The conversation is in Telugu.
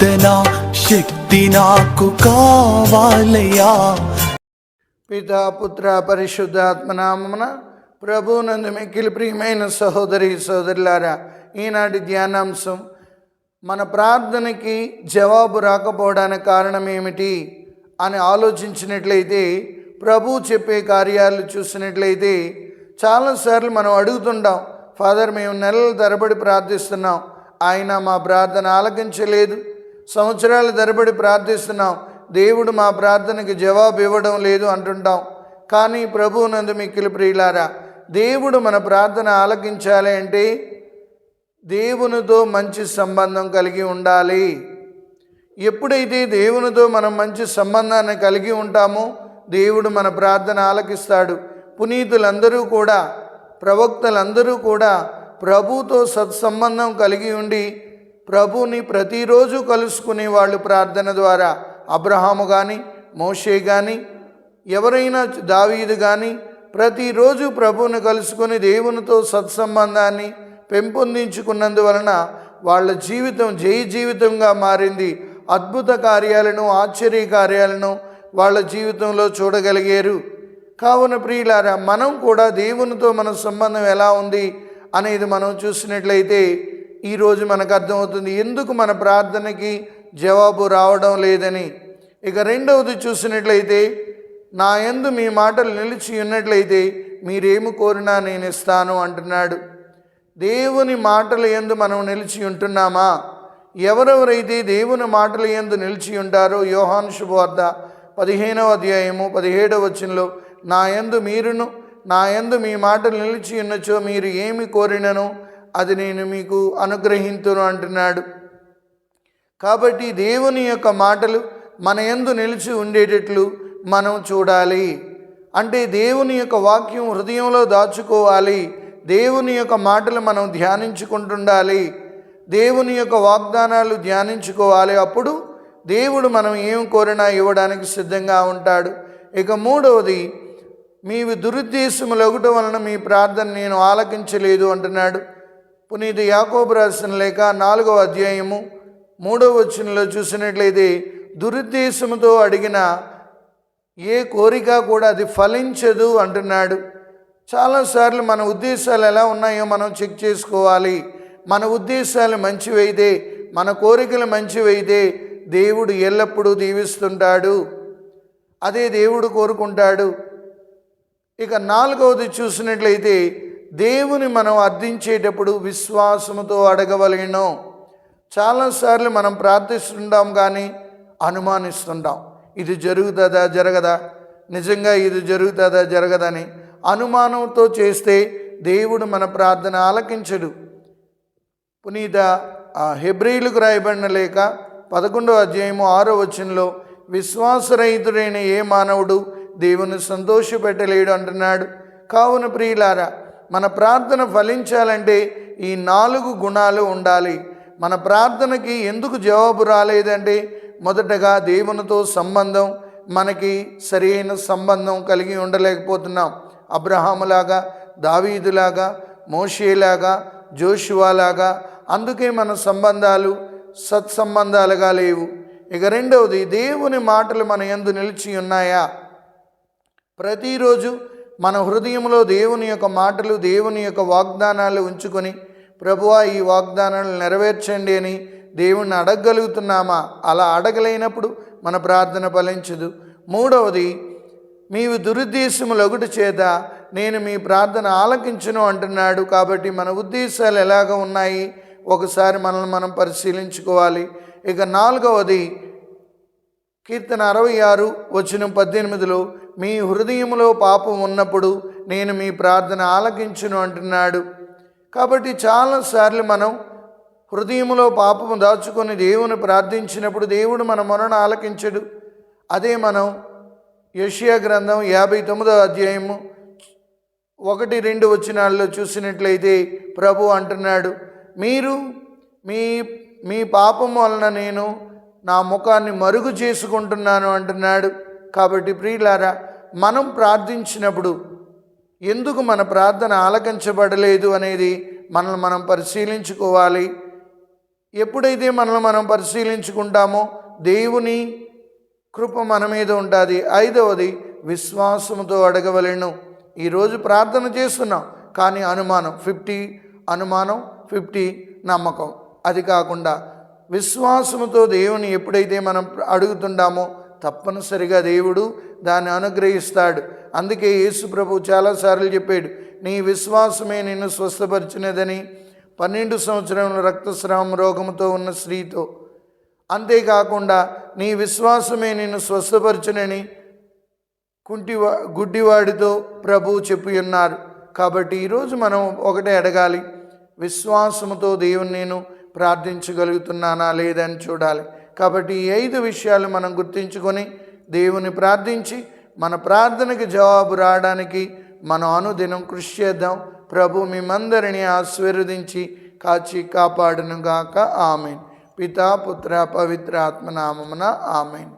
ప్రార్థన శక్తి నాకు కావాలయ్యా. పితా పుత్ర పరిశుద్ధాత్మ నామమున ప్రభువునందు మిక్కిలి ప్రియమైన సహోదరి సహోదరులారా, ఈనాటి ధ్యానాంశం మన ప్రార్థనకి జవాబు రాకపోవడానికి కారణం ఏమిటి అని ఆలోచించినట్లయితే, ప్రభు చెప్పే కార్యాలు చూసినట్లయితే చాలాసార్లు మనం అడుగుతుంటాం, ఫాదర్ మేము నెలల తరబడి ప్రార్థిస్తున్నాం, ఆయన మా ప్రార్థన ఆలకించలేదు. సంవత్సరాల తరబడి ప్రార్థిస్తున్నాం, దేవుడు మా ప్రార్థనకి జవాబు ఇవ్వడం లేదు అంటుంటాం. కానీ ప్రభువునందు మిక్కిలి ప్రియులారా, దేవుడు మన ప్రార్థన ఆలకించాలి అంటే దేవునితో మంచి సంబంధం కలిగి ఉండాలి. ఎప్పుడైతే దేవునితో మనం మంచి సంబంధాన్ని కలిగి ఉంటామో దేవుడు మన ప్రార్థన ఆలకిస్తాడు. పునీతులందరూ కూడా, ప్రవక్తలందరూ కూడా ప్రభుతో సత్సంబంధం కలిగి ఉండి ప్రభుని ప్రతిరోజు కలుసుకునే వాళ్ళు ప్రార్థన ద్వారా. అబ్రహాము కానీ, మోషే కానీ, ఎవరైనా దావీదు కానీ ప్రతిరోజు ప్రభువుని కలుసుకొని దేవునితో సత్సంబంధాన్ని పెంపొందించుకున్నందువలన వాళ్ళ జీవితం జయ జీవితంగా మారింది. అద్భుత కార్యాలను, ఆశ్చర్య కార్యాలను వాళ్ళ జీవితంలో చూడగలిగారు. కావున ప్రియులారా, మనం కూడా దేవునితో మన సంబంధం ఎలా ఉంది అనేది మనం చూసినట్లయితే ఈరోజు మనకు అర్థమవుతుంది ఎందుకు మన ప్రార్థనకి జవాబు రావడం లేదని. ఇక రెండవది చూసినట్లయితే, నా యందు మీ మాటలు నిలిచి ఉన్నట్లయితే మీరేమి కోరినా నేను ఇస్తాను అంటున్నాడు. దేవుని మాటల యందు మనం నిలిచి ఉంటున్నామా? ఎవరెవరైతే దేవుని మాటల యందు నిలిచి ఉంటారో, యోహాను శుభవార్త 15వ అధ్యాయము 17వ వచనంలో, నా యందు మీరును నా యందు మీ మాటలు నిలిచి ఉన్నచో మీరు ఏమి కోరినను అది నేను మీకు అనుగ్రహింతును అంటున్నాడు. కాబట్టి దేవుని యొక్క మాటలు మన యందు నిలిచి ఉండేటట్లు మనం చూడాలి. అంటే దేవుని యొక్క వాక్యం హృదయంలో దాచుకోవాలి. దేవుని యొక్క మాటలు మనం ధ్యానించుకుంటుండాలి. దేవుని యొక్క వాగ్దానాలు ధ్యానించుకోవాలి. అప్పుడు దేవుడు మనం ఏం కోరినా ఇవ్వడానికి సిద్ధంగా ఉంటాడు. ఇక మూడవది, మీవి దురుద్దేశములొకటి వలన మీ ప్రార్థన నేను ఆలకించలేదు అంటున్నాడు. పునీత యాకోబు రాసిన లేఖ 4వ అధ్యాయము 3వ వచనంలో చూసినట్లయితే, దురుద్దేశముతో అడిగిన ఏ కోరిక కూడా అది ఫలించదు అంటున్నాడు. చాలాసార్లు మన ఉద్దేశాలు ఎలా ఉన్నాయో మనం చెక్ చేసుకోవాలి. మన ఉద్దేశాలు మంచివైతే, మన కోరికలు మంచివైతే దేవుడు ఎల్లప్పుడూ దీవిస్తుంటాడు. అదే దేవుడు కోరుకుంటాడు. ఇక నాలుగవది చూసినట్లయితే, దేవుని మనం అర్థించేటప్పుడు విశ్వాసముతో అడగవలెను. చాలాసార్లు మనం ప్రార్థిస్తుంటాం కానీ అనుమానిస్తుంటాం, ఇది జరుగుతుందా జరగదా, నిజంగా ఇది జరుగుతుందా జరగదని. అనుమానంతో చేస్తే దేవుడు మన ప్రార్థన ఆలకించడు. పునీత హెబ్రీయులకు రాయబడిన లేఖ 11వ అధ్యాయము 6వ వచనంలో, విశ్వాసరహితుడైన ఏ మానవుడు దేవుని సంతోషపెట్టలేడు అంటున్నాడు. కావున ప్రియులారా, మన ప్రార్థన ఫలించాలంటే ఈ 4 గుణాలు ఉండాలి. మన ప్రార్థనకి ఎందుకు జవాబు రాలేదంటే, మొదటగా దేవునితో సంబంధం, మనకి సరైన సంబంధం కలిగి ఉండలేకపోతున్నాం. అబ్రహాములాగా, దావీదులాగా, మోషేలాగా, జోషువాలాగా. అందుకే మన సంబంధాలు సత్సంబంధాలుగా లేవు. ఇక రెండవది, దేవుని మాటలు మన యందు నిలిచి ఉన్నాయా? ప్రతిరోజు మన హృదయంలో దేవుని యొక్క మాటలు, దేవుని యొక్క వాగ్దానాలు ఉంచుకొని, ప్రభువా ఈ వాగ్దానాలు నెరవేర్చండి అని దేవుణ్ణి అడగగలుగుతున్నామా? అలా అడగలేనప్పుడు మన ప్రార్థన ఫలించదు. మూడవది, మీవి దురుద్దేశములొకటి చేత నేను మీ ప్రార్థన ఆలకించును అంటున్నాడు. కాబట్టి మన ఉద్దేశాలు ఎలాగ ఉన్నాయి ఒకసారి మనల్ని మనం పరిశీలించుకోవాలి. ఇక నాలుగవది, కీర్తన 66 వచనం 18లో, మీ హృదయంలో పాపం ఉన్నప్పుడు నేను మీ ప్రార్థన ఆలకించును అంటున్నాడు. కాబట్టి చాలాసార్లు మనం హృదయంలో పాపము దాచుకొని దేవుని ప్రార్థించినప్పుడు దేవుడు మన మొరను ఆలకించడు. అదే మనం యెషయా గ్రంథం 59వ అధ్యాయము 1-2 వచనాల్లో చూసినట్లయితే ప్రభు అంటున్నాడు, మీరు మీ పాపము వలన నేను నా ముఖాన్ని మరుగు చేసుకుంటున్నాను అంటున్నాడు. కాబట్టి ప్రియులారా, మనం ప్రార్థించినప్పుడు ఎందుకు మన ప్రార్థన ఆలకించబడలేదు అనేది మనల్ని మనం పరిశీలించుకోవాలి. ఎప్పుడైతే మనల్ని మనం పరిశీలించుకుంటామో దేవుని కృప మన మీద ఉంటుంది. 5వది విశ్వాసముతో అడగవలెను. ఈరోజు ప్రార్థన చేస్తున్నాం, కానీ అనుమానం 50 నమ్మకం. అది కాకుండా విశ్వాసముతో దేవుని ఎప్పుడైతే మనం అడుగుతుంటామో తప్పనిసరిగా దేవుడు దాన్ని అనుగ్రహిస్తాడు. అందుకే యేసు ప్రభు చాలాసార్లు చెప్పాడు, నీ విశ్వాసమే నిన్ను స్వస్థపరిచినదని 12 సంవత్సరముల రక్తస్రావం రోగముతో ఉన్న స్త్రీతో. అంతేకాకుండా నీ విశ్వాసమే నిన్ను స్వస్థపరచునని గుడ్డివాడితో ప్రభువు చెప్పి ఉన్నారు. కాబట్టి ఈరోజు మనం ఒకటే అడగాలి, విశ్వాసముతో దేవుని నేను ప్రార్థించగలుగుతున్నానా లేదని చూడాలి. కాబట్టి ఈ 5 విషయాలు మనం గుర్తించుకొని దేవుని ప్రార్థించి మన ప్రార్థనకి జవాబు రావడానికి మనం అనుదినం కృషి చేద్దాం. ప్రభు మిమ్మందరినీ ఆశీర్వదించి కాచి కాపాడునుగాక. ఆమెన్. పితా పుత్ర పవిత్ర ఆత్మనామమున ఆమెన్.